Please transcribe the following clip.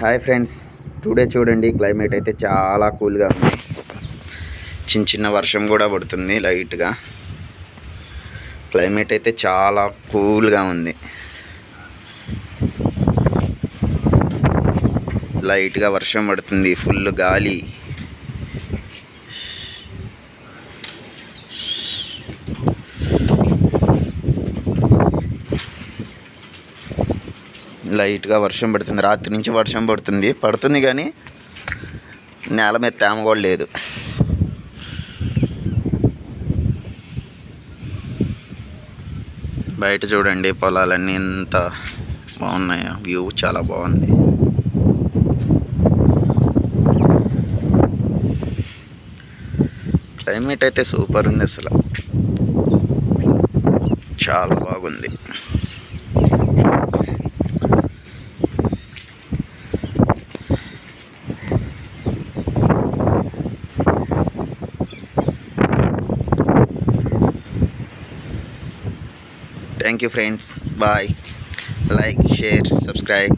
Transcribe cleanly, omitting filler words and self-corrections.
Hi friends, today చూడండి climate అయితే చాలా కూల్గా ఉంది. చిన్న వర్షం కూడా పడుతుంది లైట్గా. క్లైమేట్ అయితే చాలా కూల్గా ఉంది. లైట్గా వర్షం పడుతుంది, ఫుల్ గాలి. లైట్గా వర్షం పడుతుంది, రాత్రి నుంచి వర్షం పడుతుంది కానీ నేల మీద తేమ కూడా లేదు. బయట చూడండి పొలాలన్నీ ఎంత బాగున్నాయో, వ్యూ చాలా బాగుంది. క్లైమేట్ అయితే సూపర్ ఉంది, అసలు చాలా బాగుంది. Thank you friends. Bye. Like, share, subscribe.